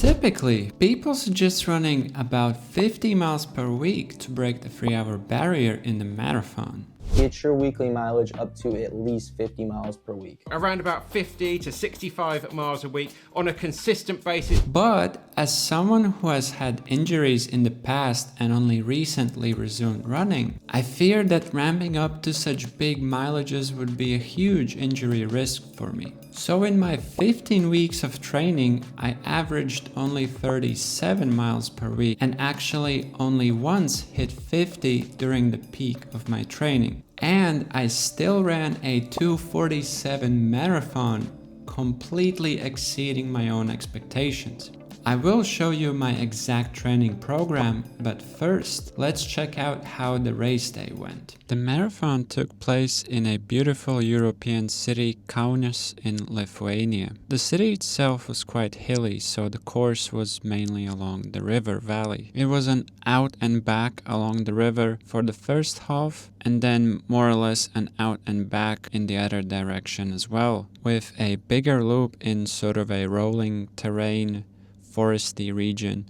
Typically, people suggest running about 50 miles per week to break the 3-hour barrier in the marathon. Get your weekly mileage up to at least 50 miles per week. Around about 50 to 65 miles a week on a consistent basis. But as someone who has had injuries in the past and only recently resumed running, I fear that ramping up to such big mileages would be a huge injury risk for me. So in my 15 weeks of training, I averaged only 37 miles per week and actually only once hit 50 during the peak of my training. And I still ran a 2:47 marathon, completely exceeding my own expectations. I will show you my exact training program, but first, let's check out how the race day went. The marathon took place in a beautiful European city, Kaunas in Lithuania. The city itself was quite hilly, so the course was mainly along the river valley. It was an out and back along the river for the first half, and then more or less an out and back in the other direction as well, with a bigger loop in sort of a rolling terrain foresty region.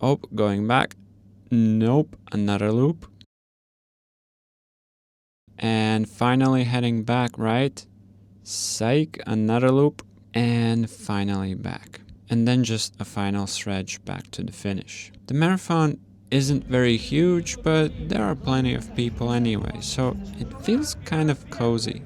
Oh, going back. Nope, another loop. And finally heading back, right? Psych, another loop. And finally back. And then just a final stretch back to the finish. The marathon isn't very huge, but there are plenty of people anyway, so it feels kind of cozy.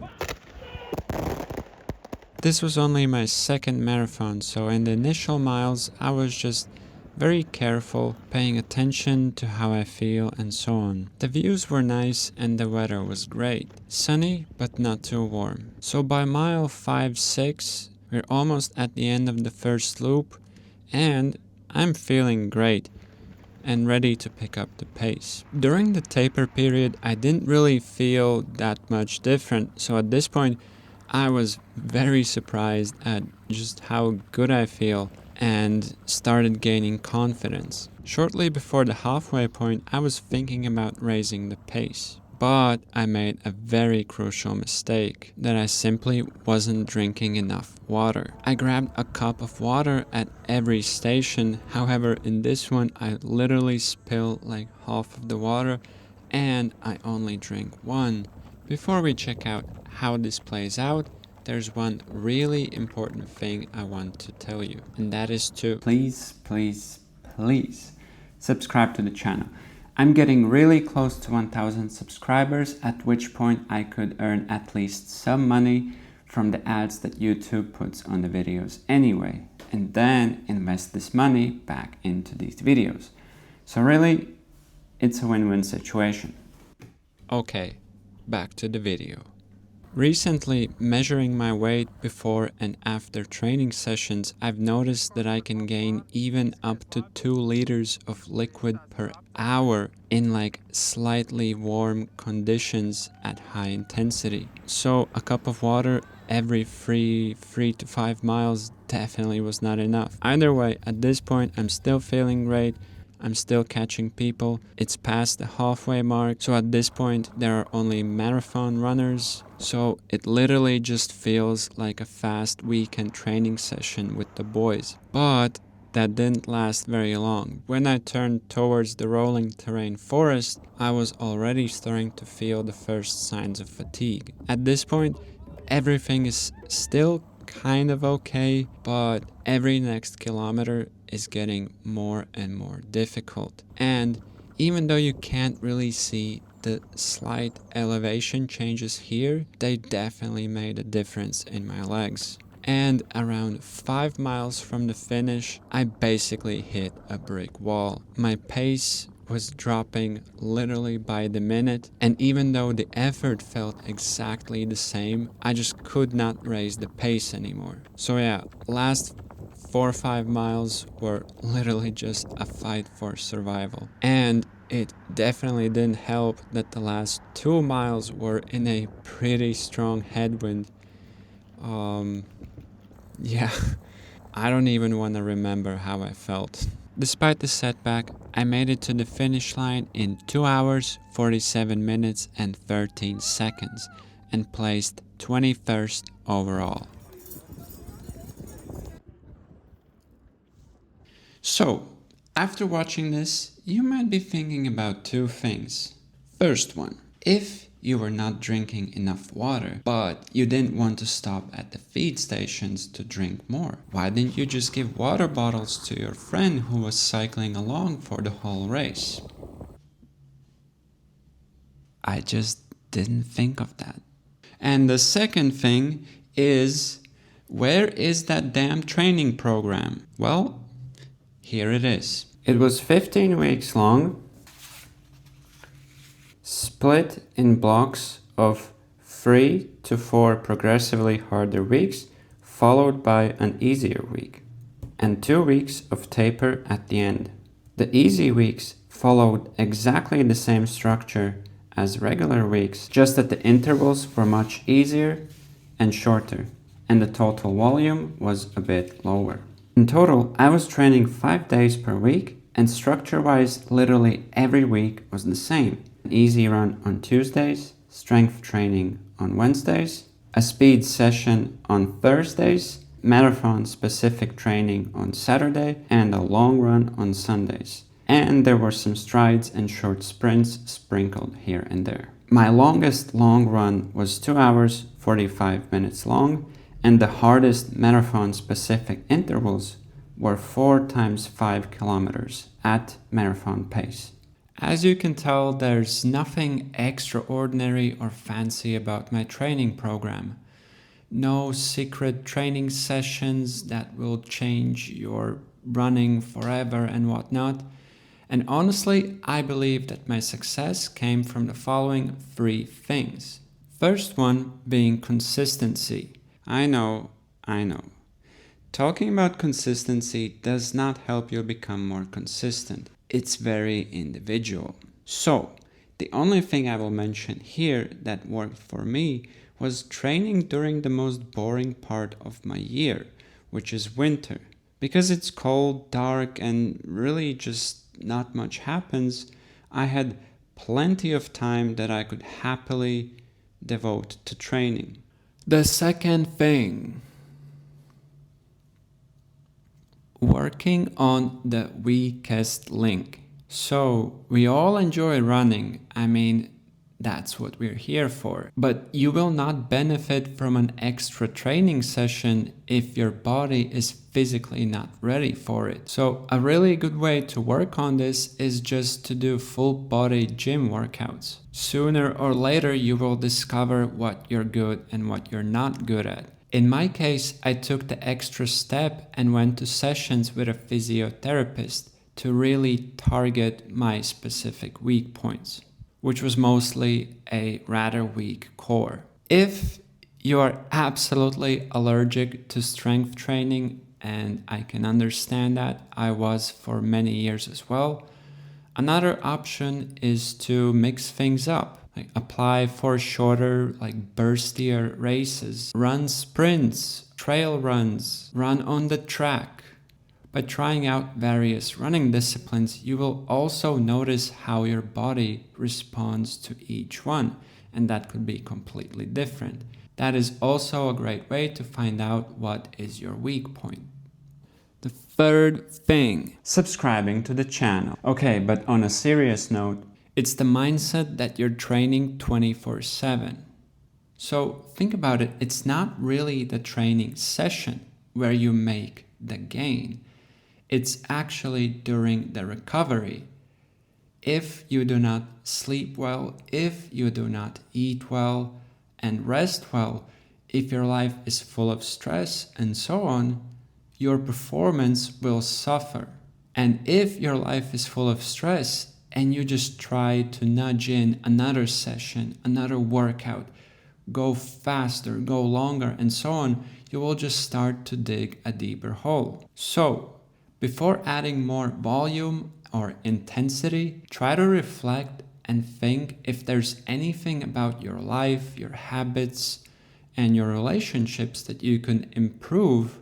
This was only my second marathon, so in the initial miles I was just very careful, paying attention to how I feel and so on. The views were nice and the weather was great. Sunny but not too warm. So by mile 5-6 we're almost at the end of the first loop and I'm feeling great and ready to pick up the pace. During the taper period I didn't really feel that much different, so at this point I was very surprised at just how good I feel and started gaining confidence. Shortly before the halfway point, I was thinking about raising the pace. But I made a very crucial mistake, that I simply wasn't drinking enough water. I grabbed a cup of water at every station, however in this one I literally spilled like half of the water and I only drank one. Before we check out how this plays out, there's one really important thing I want to tell you, and that is to please subscribe to the channel. I'm getting really close to 1,000 subscribers, at which point I could earn at least some money from the ads that YouTube puts on the videos anyway, and then invest this money back into these videos. So really, it's a win-win situation. Okay, back to the video. Recently, measuring my weight before and after training sessions, I've noticed that I can gain even up to 2 liters of liquid per hour in like slightly warm conditions at high intensity. So a cup of water every 3 to 5 miles definitely was not enough. Either way, at this point I'm still feeling great. I'm still catching people. It's past the halfway mark, so at this point there are only marathon runners, so it literally just feels like a fast weekend training session with the boys. But that didn't last very long. When I turned towards the rolling terrain forest, I was already starting to feel the first signs of fatigue. At this point, everything is still kind of okay, but every next kilometer is getting more and more difficult. And even though you can't really see the slight elevation changes here, they definitely made a difference in my legs. And around 5 miles from the finish, I basically hit a brick wall. My pace was dropping literally by the minute, and even though the effort felt exactly the same, I just could not raise the pace anymore. So yeah, last 4 or 5 miles were literally just a fight for survival. And it definitely didn't help that the last 2 miles were in a pretty strong headwind. Yeah, I don't even want to remember how I felt. Despite the setback, I made it to the finish line in 2 hours, 47 minutes and 13 seconds and placed 21st overall. So, after watching this, you might be thinking about two things. First one, if you were not drinking enough water, but you didn't want to stop at the feed stations to drink more, why didn't you just give water bottles to your friend who was cycling along for the whole race? I just didn't think of that. And the second thing is, where is that damn training program? Well, here it is. It was 15 weeks long, split in blocks of 3 to 4 progressively harder weeks, followed by an easier week, and 2 weeks of taper at the end. The easy weeks followed exactly the same structure as regular weeks, just that the intervals were much easier and shorter, and the total volume was a bit lower. In total, I was training 5 days per week, and structure-wise, literally every week was the same. An easy run on Tuesdays, strength training on Wednesdays, a speed session on Thursdays, marathon-specific training on Saturday, and a long run on Sundays. And there were some strides and short sprints sprinkled here and there. My longest long run was 2 hours, 45 minutes long, and the hardest marathon-specific intervals were 4 times 5 kilometers at marathon pace. As you can tell, there's nothing extraordinary or fancy about my training program. No secret training sessions that will change your running forever and whatnot. And honestly, I believe that my success came from the following 3 things. First one being consistency. I know. Talking about consistency does not help you become more consistent. It's very individual. So, the only thing I will mention here that worked for me was training during the most boring part of my year, which is winter. Because it's cold, dark, and really just not much happens, I had plenty of time that I could happily devote to training. The second thing, working on the weakest link. So we all enjoy running. I mean, that's what we're here for. But you will not benefit from an extra training session if your body is physically not ready for it. So a really good way to work on this is just to do full body gym workouts. Sooner or later, you will discover what you're good and what you're not good at. In my case, I took the extra step and went to sessions with a physiotherapist to really target my specific weak points, which was mostly a rather weak core. If you are absolutely allergic to strength training, and I can understand that, I was for many years as well, another option is to mix things up. Like apply for shorter, burstier races, run sprints, trail runs, run on the track. By trying out various running disciplines, you will also notice how your body responds to each one, and that could be completely different. That is also a great way to find out what is your weak point. The third thing, subscribing to the channel. Okay, but on a serious note, it's the mindset that you're training 24/7. So think about it, it's not really the training session where you make the gain. It's actually during the recovery. If you do not sleep well, if you do not eat well and rest well, if your life is full of stress and so on, your performance will suffer. And if your life is full of stress and you just try to nudge in another session, another workout, go faster, go longer, and so on, you will just start to dig a deeper hole. So, before adding more volume or intensity, try to reflect and think if there's anything about your life, your habits, and your relationships that you can improve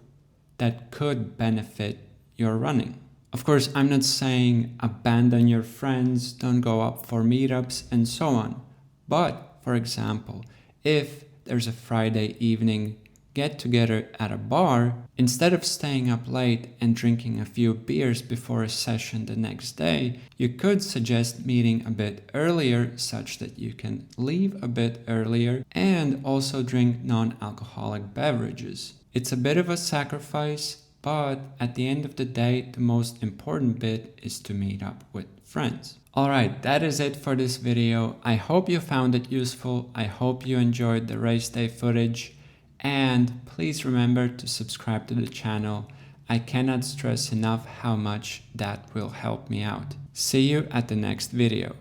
that could benefit your running. Of course, I'm not saying abandon your friends, don't go up for meetups, and so on. But, for example, if there's a Friday evening get together at a bar, instead of staying up late and drinking a few beers before a session the next day, you could suggest meeting a bit earlier such that you can leave a bit earlier and also drink non-alcoholic beverages. It's a bit of a sacrifice, but at the end of the day, the most important bit is to meet up with friends. Alright, that is it for this video. I hope you found it useful. I hope you enjoyed the race day footage. And please remember to subscribe to the channel. I cannot stress enough how much that will help me out. See you at the next video.